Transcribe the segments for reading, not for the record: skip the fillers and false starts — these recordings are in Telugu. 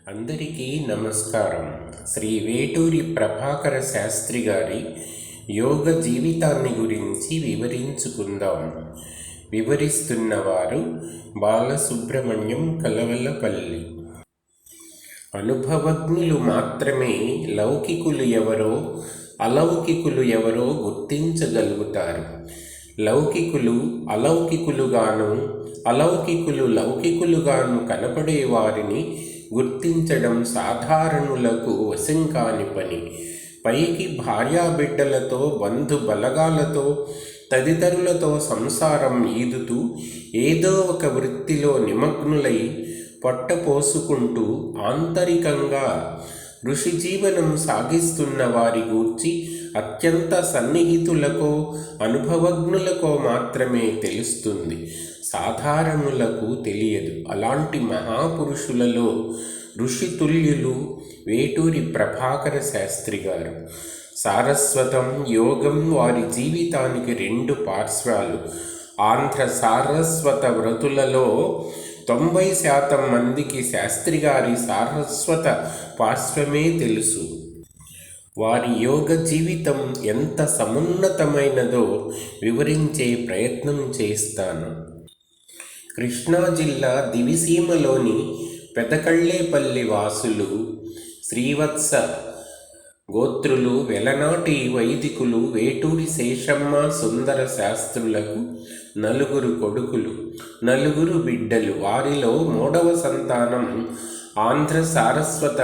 అందరికీ నమస్కారం. శ్రీ వేటూరి ప్రభాకర శాస్త్రి గారి యోగ జీవితాన్ని గురించి వివరించుకుందాం. వివరిస్తున్నవారు బాలసుబ్రహ్మణ్యం కలవలపల్లి. అనుభవజ్ఞులు మాత్రమే లౌకికులు ఎవరో అలౌకికులు ఎవరో గుర్తించగలుగుతారు. లౌకికులు అలౌకికులుగాను అలౌకికులు లౌకికులుగాను కనపడే వారిని గుర్తించడం సాధారణులకు వశం కాని పని. పైకి భార్యాబిడ్డలతో బంధు బలగాలతో తదితరులతో సంసారం ఈదుతూ ఏదో ఒక వృత్తిలో నిమగ్నులై పొట్టపోసుకుంటూ ఆంతరికంగా ఋషి జీవనం సాగిస్తున్న వారి గూర్చి అత్యంత సన్నిహితులకో అనుభవజ్ఞులకో మాత్రమే తెలుస్తుంది. సాధారణులకు తెలియదు. అలాంటి మహాపురుషులలో ఋషితుల్యులు వేటూరి ప్రభాకర శాస్త్రి గారు. సారస్వతం, యోగం వారి జీవితానికి రెండు పార్శ్వాలు. ఆంధ్ర సారస్వత వ్రతులలో 90% మందికి శాస్త్రి గారి సారస్వత పార్శ్వమే తెలుసు. వారి యోగ జీవితం ఎంత సమున్నతమైనదో వివరించే ప్రయత్నం చేస్తాను. కృష్ణా జిల్లా దివిసీమలోని పెదకళ్ళేపల్లి వాసులు శ్రీవత్స గోత్రులు వెలనాటి వైదికులు వేటూరి శేషమ్మ సుందర శాస్త్రులకు 9 కొడుకులు, 9 బిడ్డలు. వారిలో 3వ సంతానం ఆంధ్ర సారస్వత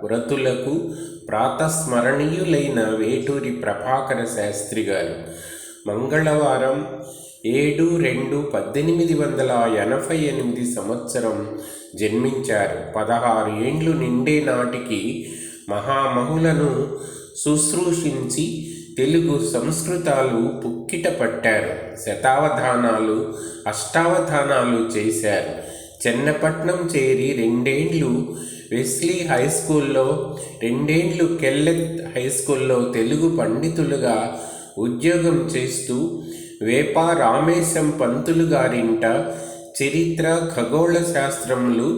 వ్రతులకు ప్రాతస్మరణీయులైన వేటూరి ప్రభాకర శాస్త్రి గారు. మంగళవారం 7/2/1888 సంవత్సరం జన్మించారు. 16 ఏండ్లు నిండే నాటికి మహామహులను శుశ్రూషించి తెలుగు సంస్కృతాలు పుక్కిట పట్టారు. శతావధానాలు, అష్టావధానాలు చేశారు. చెన్నపట్నం చేరి 2 ఏండ్లు వెస్లీ హైస్కూల్లో, 2 ఏండ్లు కెల్లెత్ హైస్కూల్లో తెలుగు పండితులుగా ఉద్యోగం చేస్తూ వేప రామేశం పంతులు గారింట చరిత్ర, ఖగోళ శాస్త్రములు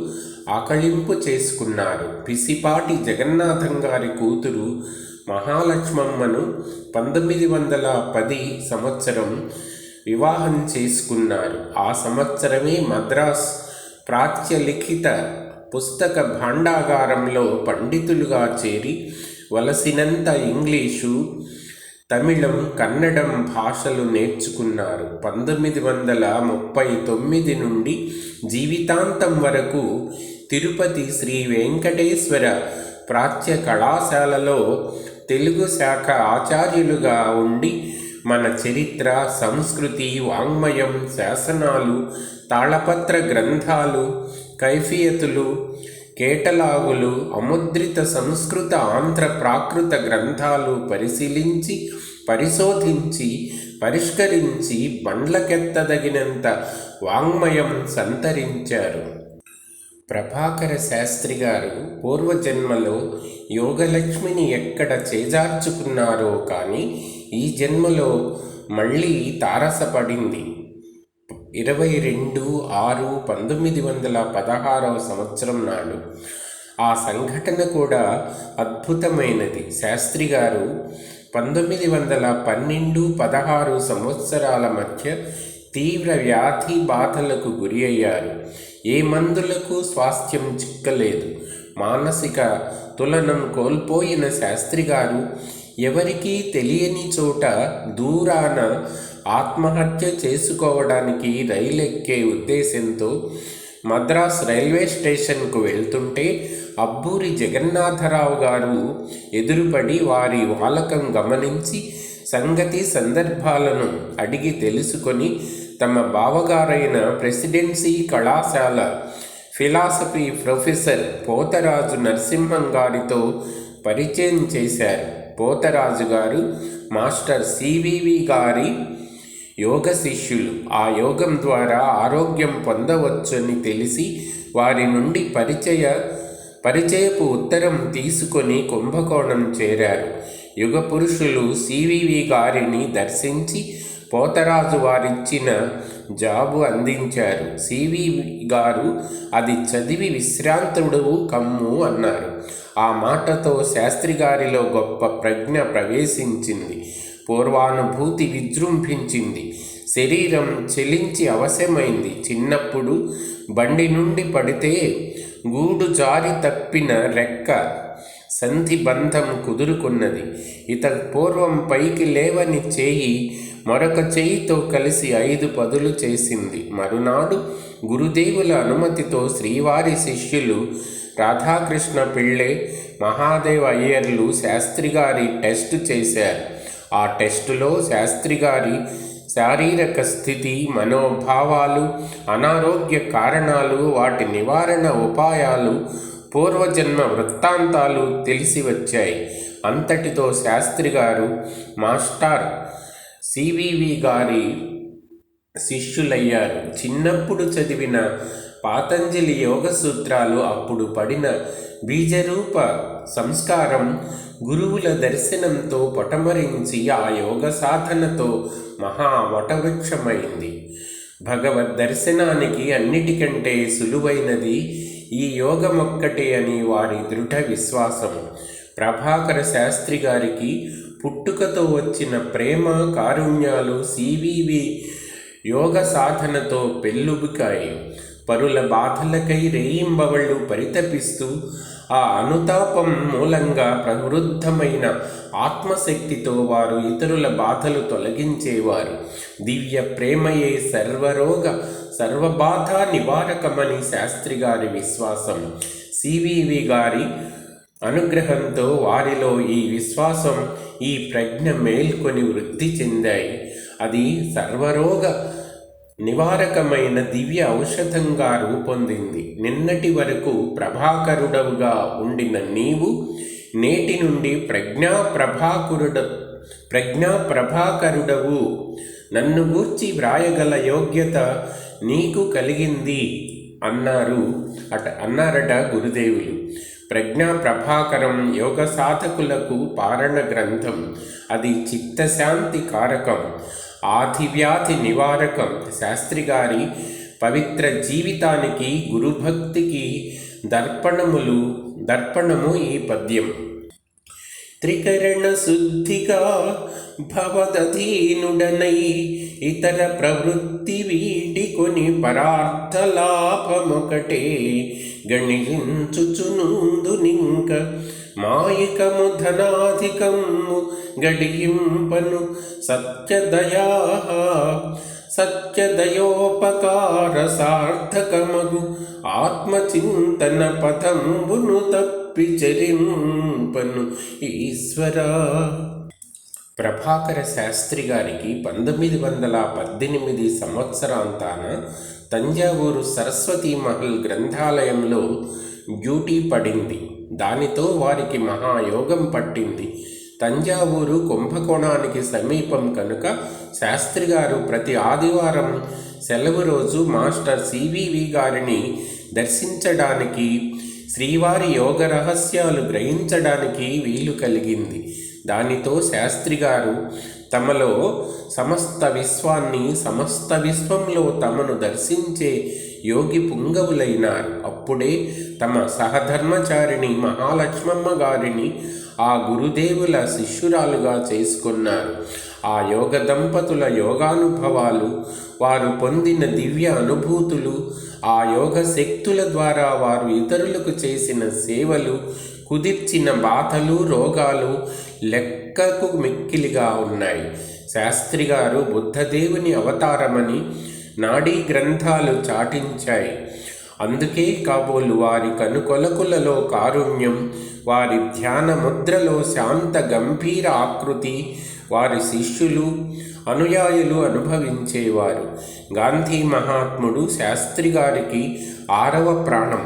ఆకళింపు చేసుకున్నారు. పిసిపాటి జగన్నాథం గారి కూతురు మహాలక్ష్మమ్మను 1910 సంవత్సరం వివాహం చేసుకున్నారు. ఆ సంవత్సరమే మద్రాస్ ప్రాచ్యలిఖిత పుస్తక భాండాగారంలో పండితులుగా చేరి వలసినంత ఇంగ్లీషు, తమిళం, కన్నడం భాషలు నేర్చుకున్నారు. 1939 నుండి జీవితాంతం వరకు తిరుపతి శ్రీ వెంకటేశ్వర ప్రాచ్య కళాశాలలో తెలుగు శాఖ ఆచార్యులుగా ఉండి మన చరిత్ర, సంస్కృతి, వాంగ్మయం, శాసనాలు, తాళపత్ర గ్రంథాలు, కైఫియతులు, కేటలాగులు, అముద్రిత సంస్కృత ఆంధ్ర ప్రాకృత గ్రంథాలు పరిశీలించి, పరిశోధించి, పరిష్కరించి బండ్లకెత్తదగినంత వాంగ్మయం సంతరించారు. ప్రభాకర శాస్త్రి గారు పూర్వజన్మలో యోగలక్ష్మిని ఎక్కడ చేజార్చుకున్నారో కానీ ఈ జన్మలో మళ్ళీ తారసపడింది. 22/6/1916 సంవత్సరం నాడు ఆ సంఘటన కూడా అద్భుతమైనది. శాస్త్రి గారు 1912-16 సంవత్సరాల మధ్య తీవ్ర వ్యాధి బాధలకు గురి అయ్యారు. ఏ మందులకు స్వాస్థ్యం చిక్కలేదు. మానసిక తులనం కోల్పోయిన శాస్త్రి గారు ఎవరికీ తెలియని చోట దూరాన ఆత్మహత్య చేసుకోవడానికి రైలెక్కే ఉద్దేశంతో మద్రాస్ రైల్వే స్టేషన్కు వెళ్తుంటే అబ్బూరి జగన్నాథరావు గారు ఎదురుపడి వారి వాలకం గమనించి సంగతి సందర్భాలను అడిగి తెలుసుకొని తమ బావగారైన ప్రెసిడెన్సీ కళాశాల ఫిలాసఫీ ప్రొఫెసర్ పోతరాజు నరసింహం గారితో పరిచయం చేశారు. పోతరాజు గారు మాస్టర్ సివివి గారి యోగ శిష్యులు. ఆ యోగం ద్వారా ఆరోగ్యం పొందవచ్చని తెలిసి వారి నుండి పరిచయపు ఉత్తరం తీసుకొని కుంభకోణం చేరారు. యుగ పురుషులు సివివి గారిని దర్శించి పోతరాజు వారిచ్చిన జాబు అందించారు. సివి గారు అది చదివి విశ్రాంతుడు కమ్ము అన్నారు. ఆ మాటతో శాస్త్రి గారిలో గొప్ప ప్రజ్ఞ ప్రవేశించింది. పూర్వానుభూతి విజృంభించింది. శరీరం చెలించి అవశ్యమైంది. చిన్నప్పుడు బండి నుండి పడితే గూడు జారి తప్పిన రెక్క సంధి బంధం కుదురుకున్నది. ఇతడు పూర్వం పైకి లేవని చేయి మరొక చేయితో కలిసి 5 పదులు చేసింది. మరునాడు గురుదేవుల అనుమతితో శ్రీవారి శిష్యులు రాధాకృష్ణ పిళ్ళే, మహాదేవ అయ్యర్లు శాస్త్రిగారి టెస్టు చేశారు. ఆ టెస్టులో శాస్త్రిగారి శారీరక స్థితి, మనోభావాలు, అనారోగ్య కారణాలు, వాటి నివారణ ఉపాయాలు, పూర్వజన్మ వృత్తాంతాలు తెలిసి వచ్చాయి. అంతటితో శాస్త్రి గారు మాస్టర్ సివివి గారి శిష్యులయ్యారు. చిన్నప్పుడు చదివిన పాతంజలి యోగ సూత్రాలు, అప్పుడు పడిన బీజరూప సంస్కారం గురువుల దర్శనంతో పొటమరించి ఆ యోగ సాధనతో మహా వటవృక్షమైంది. భగవద్ దర్శనానికి అన్నిటికంటే సులువైనది ఈ యోగమొక్కటే అని వారి దృఢ విశ్వాసం. ప్రభాకర శాస్త్రి గారికి పుట్టుకతో వచ్చిన ప్రేమ కారుణ్యాలు సివివి యోగ సాధనతో పెళ్ళుబుకాయి. పరుల బాధలకై రేయింబవళ్ళు పరితపిస్తూ ఆ అనుతాపం మూలంగా ప్రవృద్ధమైన ఆత్మశక్తితో వారు ఇతరుల బాధలు తొలగించేవారు. దివ్య ప్రేమయే సర్వరోగ సర్వబాధ నివారకమని శాస్త్రి గారి విశ్వాసం. సివివి గారి అనుగ్రహంతో వారిలో ఈ విశ్వాసం, ఈ ప్రజ్ఞ మేల్కొని వృద్ధి చెందాయి. అది సర్వరోగ నివారకమైన దివ్య ఔషధంగా రూపొందింది. నిన్నటి వరకు ప్రభాకరుడవుగా ఉండిన నీవు నేటి నుండి ప్రజ్ఞాప్రభాకరుడవు. నన్ను గూర్చి వ్రాయగల యోగ్యత నీకు కలిగింది అన్నారట గురుదేవులు. ప్రజ్ఞా ప్రభాకరం యోగ సాధకులకు పారణ గ్రంథం. అది చిత్తశాంతి కారకం, ఆధివ్యాధి నివారకం. శాస్త్రిగారి పవిత్ర జీవితానికి, గురుభక్తికి దర్పణము ఈ పద్యం. త్రికరణ శుద్ధిగా భవదధీనుడనై ఇతర ప్రవృత్తి వీడికొని పరార్థలాభమొకటే గణించుచునుందు నింక మాయికము ధనాధికము గడియింపను సత్యదయోపకార సార్థకమగు ఆత్మచింతన పథంబును తప్పి చరింపను ఈశ్వరా. ప్రభాకర శాస్త్రి గారికి 1918 సంవత్సరాంతాన తంజావూరు సరస్వతీ మహల్ గ్రంథాలయంలో డ్యూటీ పడింది. దానితో వారికి మహాయోగం పట్టింది. తంజావూరు కుంభకోణానికి సమీపం కనుక శాస్త్రి గారు ప్రతి ఆదివారం సెలవు రోజు మాస్టర్ సివివి గారిని దర్శించడానికి, శ్రీవారి యోగ రహస్యాలు గ్రహించడానికి వీలు కలిగింది. దానితో శాస్త్రి గారు తమలో సమస్త విశ్వంలో తమను దర్శించే యోగి పుంగవులైనారు. అప్పుడే తమ సహధర్మచారిణి మహాలక్ష్మమ్మ గారిని ఆ గురుదేవుల శిష్యురాలుగా చేసుకున్నారు. ఆ యోగ దంపతుల యోగానుభవాలు, వారు పొందిన దివ్య అనుభూతులు, ఆ యోగ శక్తుల ద్వారా వారు ఇతరులకు చేసిన సేవలు, కుదిర్చిన బాధలు, రోగాలు లెక్కకు మిక్కిలిగా ఉన్నాయి. శాస్త్రి గారు బుద్ధదేవుని అవతారమని నాడీ గ్రంథాలు చాటించాయి. అందుకే కాబోలు వారి కనుకొలకులలో కారుణ్యం, వారి ధ్యాన ముద్రలో శాంత గంభీర ఆకృతి వారి శిష్యులు, అనుయాయులు అనుభవించేవారు. గాంధీ మహాత్ముడు శాస్త్రి గారికి 6వ ప్రాణం.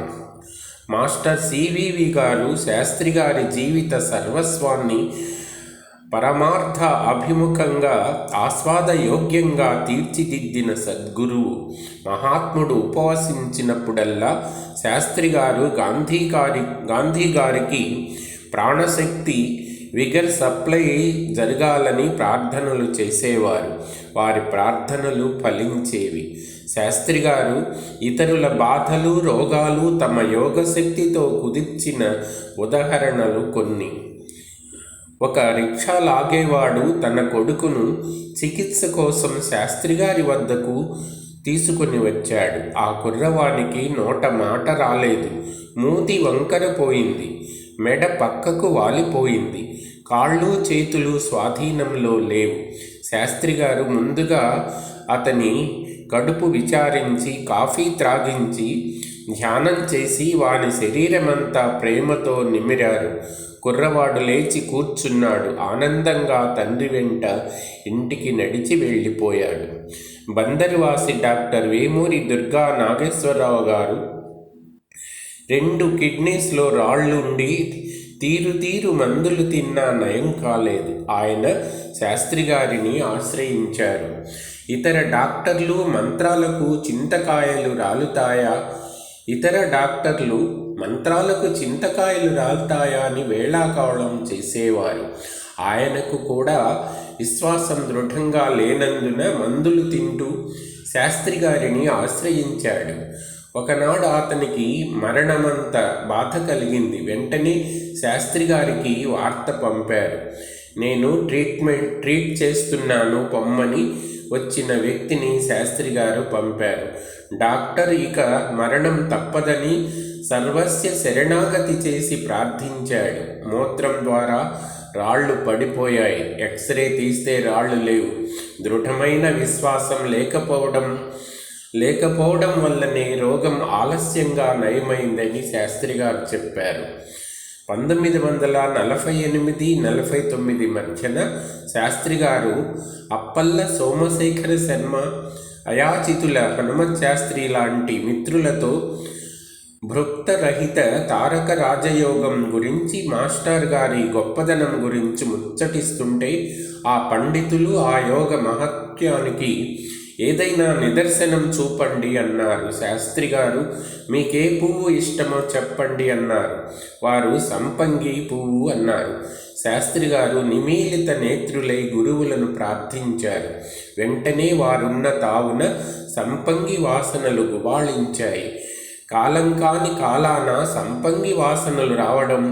మాస్టర్ సివివి గారు శాస్త్రి గారి జీవిత సర్వస్వాన్ని పరమార్థ అభిముఖంగా, ఆస్వాదయోగ్యంగా తీర్చిదిద్దిన సద్గురువు. మహాత్ముడు ఉపవసించినప్పుడల్లా శాస్త్రి గారు గాంధీ గారికి ప్రాణశక్తి, విగర్ సప్లై జరగాలని ప్రార్థనలు చేసేవారు. వారి ప్రార్థనలు ఫలించేవి. శాస్త్రి గారు ఇతరుల బాధలు రోగాలు తమ యోగశక్తితో కుదిర్చిన ఉదాహరణలు కొన్ని. ఒక రిక్షా లాగేవాడు తన కొడుకును చికిత్స కోసం శాస్త్రి గారి వద్దకు తీసుకుని వచ్చాడు. ఆ కుర్రవానికి నోట మాట రాలేదు, మూతి వంకర పోయింది, మెడ పక్కకు వాలిపోయింది, కాళ్ళు చేతులు స్వాధీనంలో లేవు. శాస్త్రి గారు ముందుగా అతని కడుపు విచారించి కాఫీ త్రాగించి ధ్యానం చేసి వాని శరీరమంతా ప్రేమతో నిమిరారు. కుర్రవాడు లేచి కూర్చున్నాడు. ఆనందంగా తండ్రి వెంట ఇంటికి నడిచి వెళ్ళిపోయాడు. బందరువాసి డాక్టర్ వేమూరి దుర్గా నాగేశ్వరరావు గారు 2 కిడ్నీస్లో రాళ్ళుండి తీరు మందులు తిన్నా నయం కాలేదు. ఆయన శాస్త్రి గారిని ఆశ్రయించారు. ఇతర డాక్టర్లు మంత్రాలకు చింతకాయలు రాలుతాయా అని వేళాకోళం చేసేవారు. ఆయనకు కూడా విశ్వాసం దృఢంగా లేనందున మందులు తింటూ శాస్త్రి గారిని ఆశ్రయించాడు. ఒకనాడు అతనికి మరణమంత బాధ కలిగింది. వెంటనే శాస్త్రి గారికి వార్త పంపారు. నేను ట్రీట్ చేస్తున్నాను పొమ్మని వచ్చిన వ్యక్తిని శాస్త్రి గారు పంపారు. డాక్టర్ ఇక మరణం తప్పదని సర్వస్య శరణాగతి చేసి ప్రార్థించాడు. మూత్రం ద్వారా రాళ్ళు పడిపోయాయి. ఎక్స్రే తీస్తే రాళ్ళు లేవు. దృఢమైన విశ్వాసం లేకపోవడం వల్లనే రోగం ఆలస్యంగా నయమైందని శాస్త్రి గారు చెప్పారు. 1948-49 మధ్యన శాస్త్రి గారు అప్పల్ల సోమశేఖర శర్మ, అయాచితుల హనుమత్ శాస్త్రి లాంటి మిత్రులతో భృక్తరహిత తారక రాజయోగం గురించి, మాస్టర్ గారి గొప్పదనం గురించి ముచ్చటిస్తుంటే ఆ పండితులు ఆ యోగ మహత్యానికి ఏదైనా నిదర్శనం చూపండి అన్నారు. శాస్త్రి గారు మీకే పువ్వు ఇష్టమో చెప్పండి అన్నారు. వారు సంపంగి పువ్వు అన్నారు. శాస్త్రి గారు నిమీలిత నేత్రులై గురువులను ప్రార్థించారు. వెంటనే వారున్న తావున సంపంగి వాసనలు గుబాళించాయి. కాలం కాని కాలాన సంపంగి వాసనలు రావడం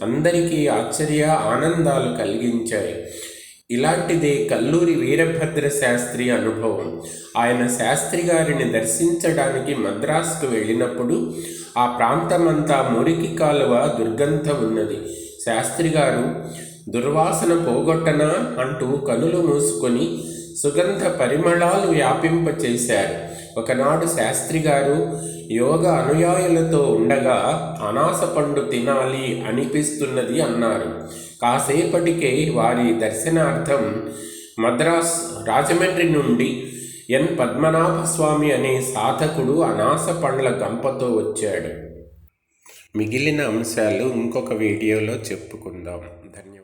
అందరికీ ఆనందాలు కలిగించాయి. ఇలాంటిదే కల్లూరి వీరభద్ర శాస్త్రి అనుభవం. ఆయన శాస్త్రి గారిని దర్శించడానికి మద్రాసుకు వెళ్ళినప్పుడు ఆ ప్రాంతమంతా మురికి కాలువ దుర్గంధం ఉన్నది. శాస్త్రి గారు దుర్వాసన పోగొట్టనా అంటూ కనులు మూసుకొని సుగంధ పరిమళాలు వ్యాపింపచేశారు. ఒకనాడు శాస్త్రి గారు యోగ అనుయాయులతో ఉండగా అనాస పండు తినాలి అనిపిస్తున్నది అన్నారు. కాసేపటికే వారి దర్శనార్థం మద్రాస్ రాజమండ్రి నుండి ఎన్ పద్మనాభస్వామి అనే సాధకుడు అనాస పండ్ల గంపతో వచ్చాడు. మిగిలిన అంశాలు ఇంకొక వీడియోలో చెప్పుకుందాం. ధన్యవాదాలు.